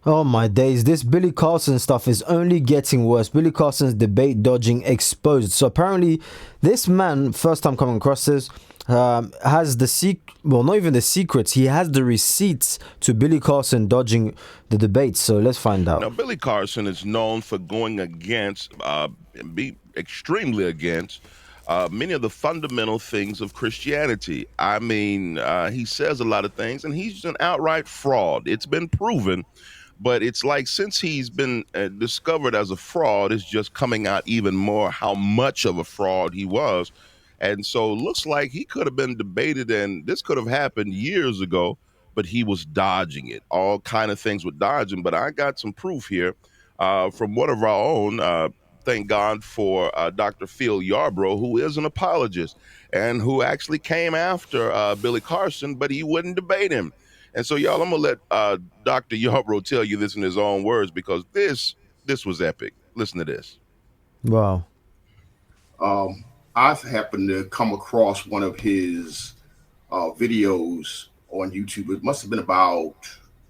Oh my days, this Billy Carson stuff is only getting worse. Billy Carson's debate dodging exposed. So apparently, this man, first time coming across this, has well, not even the secrets, he has the receipts to Billy Carson dodging the debate. So let's find Now, out. Billy Carson is known for going against, be extremely against many of the fundamental things of Christianity. I mean, he says a lot of things, and he's an outright fraud. It's been proven, but it's like since he's been discovered as a fraud, it's just coming out even more how much of a fraud he was. And so, looks like he could have been debated, and this could have happened years ago, but he was dodging it. All kind of things with dodging. But I got some proof here from one of our own. Thank God for Dr. Phil Yarbrough, who is an apologist and who actually came after Billy Carson, but he wouldn't debate him. And so, y'all, I'm gonna let Dr. Yarbrough tell you this in his own words because this was epic. Listen to this. Wow. Um, I've happened to come across one of his videos on YouTube. It must have been about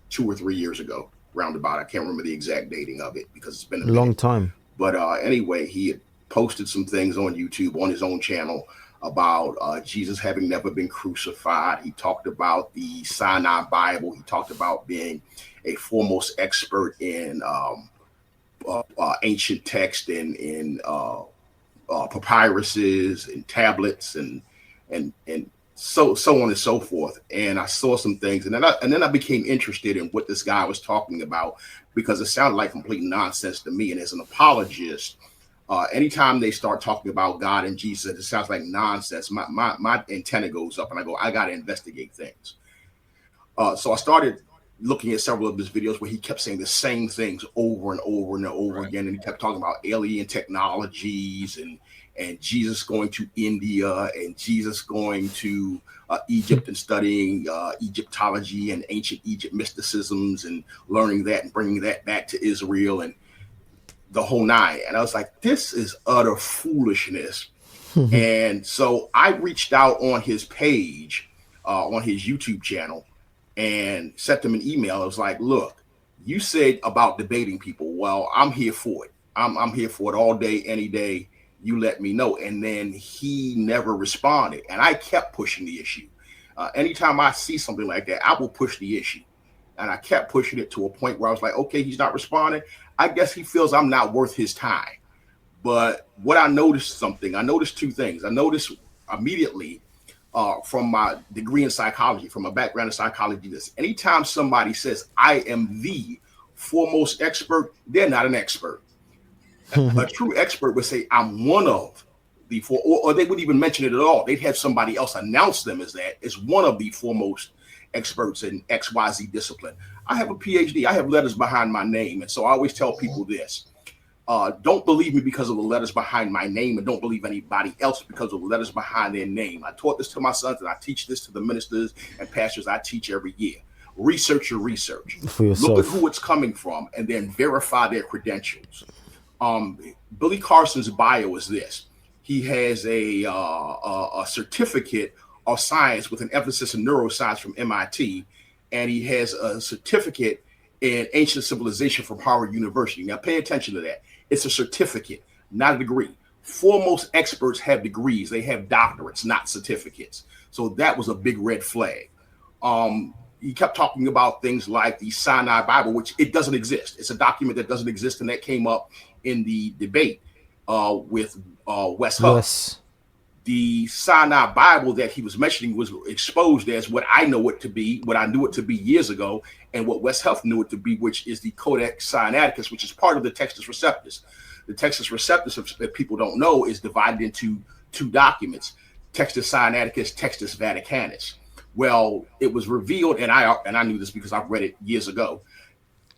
2 or 3 years ago, roundabout. I can't remember the exact dating of it because it's been a Long minute. time. But anyway, he had posted some things on YouTube on his own channel about Jesus having never been crucified. He talked about the Sinai Bible. He talked about being a foremost expert in ancient text and in papyruses and tablets and so on and so forth. And I saw some things, and then I became interested in what this guy was talking about because it sounded like complete nonsense to me. And as an apologist, anytime they start talking about God and Jesus, it sounds like nonsense. My antenna goes up, and I go, I got to investigate things. So I started looking at several of his videos where he kept saying the same things over and over and over Right. again, and he kept talking about alien technologies and Jesus going to India and Jesus going to Egypt and studying Egyptology and ancient Egypt mysticisms and learning that and bringing that back to Israel and the whole nine. And I was like, this is utter foolishness. And so I reached out on his page, on his YouTube channel, and sent him an email. I was like, look, you said about debating people. Well, I'm here for it. I'm here for it all day, any day. You let me know. And then he never responded. And I kept pushing the issue. Anytime I see something like that, I will push the issue. And I kept pushing it to a point where I was like, okay, he's not responding. I guess he feels I'm not worth his time. But what I noticed two things. I noticed immediately from my degree in psychology, from my background in psychology, this anytime somebody says, I am the foremost expert, they're not an expert. A true expert would say, I'm one of the four, or they wouldn't even mention it at all. They'd have somebody else announce them as that, as one of the foremost experts in XYZ discipline. I have a PhD, I have letters behind my name. And so I always tell people this. Don't believe me because of the letters behind my name, and don't believe anybody else because of the letters behind their name. I taught this to my sons, and I teach this to the ministers and pastors I teach every year. Research your research. For Look at yourself. who it's coming from, and then verify their credentials. Um, Billy Carson's bio is this: he has a certificate of science with an emphasis in neuroscience from MIT, and he has a certificate in ancient civilization from Harvard University. Now, pay attention to that. It's a certificate, not a degree. Foremost experts have degrees, they have doctorates, not certificates. So that was a big red flag. He kept talking about things like the Sinai Bible, which it doesn't exist. It's a document that doesn't exist, and that came up in the debate with Wes Huff. Wes. The Sinai Bible that he was mentioning was exposed as what I know it to be, what I knew it to be years ago, and what Wes Huff knew it to be, which is the Codex Sinaiticus, which is part of the Textus Receptus. The Textus Receptus, if people don't know, is divided into two documents: Textus Sinaiticus, Textus Vaticanus. Well, it was revealed, and I knew this because I've read it years ago.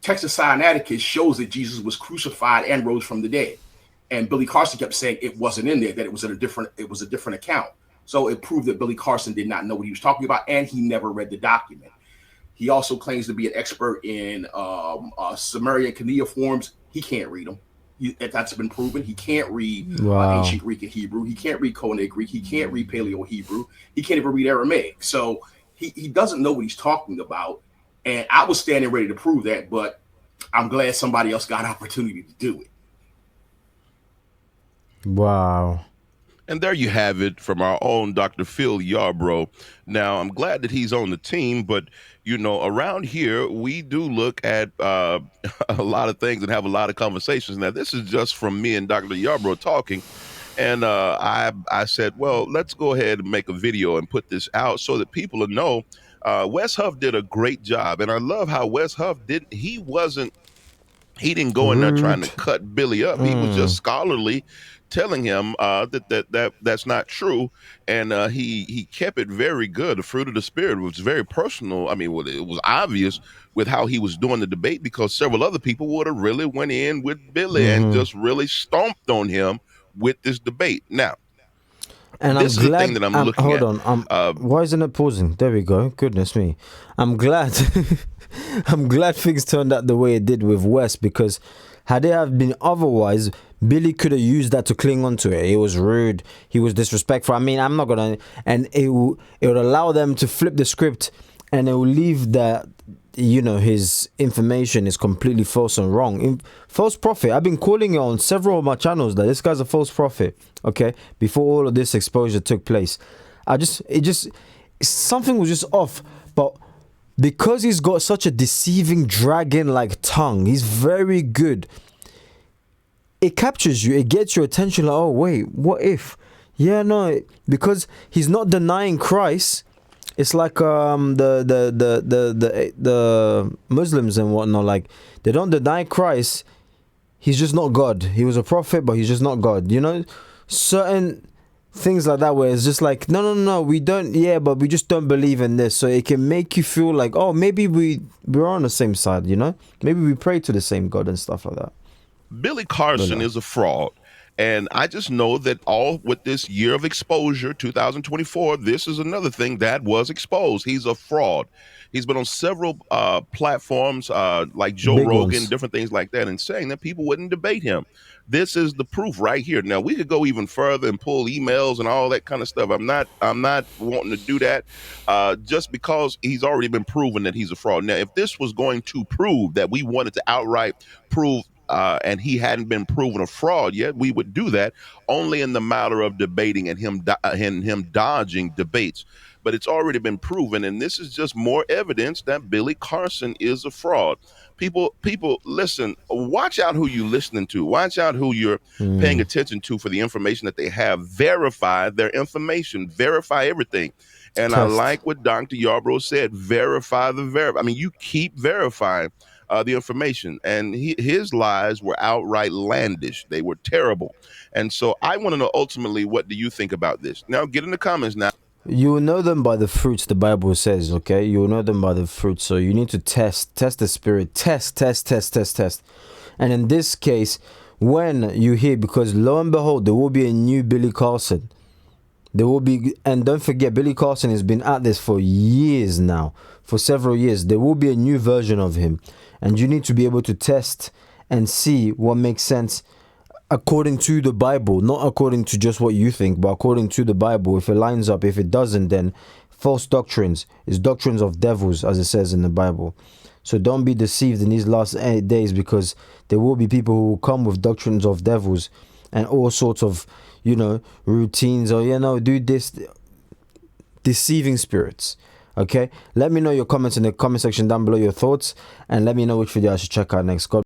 Textus Sinaiticus shows that Jesus was crucified and rose from the dead. And Billy Carson kept saying it wasn't in there, that it was a different account. So it proved that Billy Carson did not know what he was talking about, and he never read the document. He also claims to be an expert in Sumerian cuneiforms. He can't read them. That's been proven. He can't read Wow. ancient Greek and Hebrew. He can't read Koine Greek. He can't read Paleo Hebrew. He can't even read Aramaic. So he doesn't know what he's talking about. And I was standing ready to prove that, but I'm glad somebody else got opportunity to do it. Wow. And there you have it from our own Dr. Phil Yarbrough. Now, I'm glad that he's on the team, but around here we do look at a lot of things and have a lot of conversations. Now, this is just from me and Dr. Yarbrough talking, and I said, well, let's go ahead and make a video and put this out so that people will know. Wes Huff did a great job, and I love how Wes Huff did. He didn't go in there trying to Rude. cut Billy up. He was just scholarly, telling him that's not true, and he kept it very good. The fruit of the spirit was very personal. I mean, well, it was obvious with how he was doing the debate, because several other people would have really went in with Billy and just really stomped on him with this debate. Now, And I'm this is the thing glad. that I'm looking Hold at. on. Why isn't it pausing? There we go. Goodness me. I'm glad. I'm glad things turned out the way it did with West, because had it have been otherwise, Billy could have used that to cling onto it. He was rude. He was disrespectful. I mean, I'm not gonna. And it would allow them to flip the script, and it will leave that. His information is completely false and wrong. False prophet. I've been calling it on several of my channels that this guy's a false prophet. Okay, before all of this exposure took place, something was just off. But because he's got such a deceiving dragon-like tongue, he's very good. It captures you. It gets your attention. Like, oh wait, what if? Yeah, no, because he's not denying Christ. It's like the Muslims and whatnot, like they don't deny Christ. He's just not God. He was a prophet, but he's just not God. Certain things like that where it's just like no, we don't. Yeah, but we just don't believe in this. So it can make you feel like, oh, maybe we're on the same side. Maybe we pray to the same God and stuff like that. Billy Carson is a fraud. And I just know that all with this year of exposure, 2024, this is another thing that was exposed. He's a fraud. He's been on several platforms like Joe Big Rogan, ones. different things like that, and saying that people wouldn't debate him. This is the proof right here. Now we could go even further and pull emails and all that kind of stuff. I'm not wanting to do that just because he's already been proven that he's a fraud. Now, if this was going to prove that we wanted to outright prove and he hadn't been proven a fraud yet, we would do that only in the matter of debating and him dodging debates. But it's already been proven, and this is just more evidence that Billy Carson is a fraud. People, listen. Watch out who you're listening to. Watch out who you're paying attention to for the information that they have. Verify their information. Verify everything. And I Test. like what Dr. Yarbrough said. Verify the verify. I mean, you keep verifying the information, and his lies were outright landish. They were terrible. And so I want to know ultimately, what do you think about this? Now get in the comments now. You will know them by the fruits, the Bible says, okay? You will know them by the fruits. So you need to test the spirit. Test. And in this case, when you hear, because lo and behold, there will be a new Billy Carson. There will be, and don't forget, Billy Carson has been at this for years now, for several years. There will be a new version of him. And you need to be able to test and see what makes sense according to the Bible, not according to just what you think, but according to the Bible. If it lines up, if it doesn't, then false doctrines is doctrines of devils, as it says in the Bible. So don't be deceived in these last 8 days, because there will be people who will come with doctrines of devils and all sorts of, routines, or, do this, deceiving spirits. Okay, let me know your comments in the comment section down below, your thoughts, and let me know which video I should check out next. God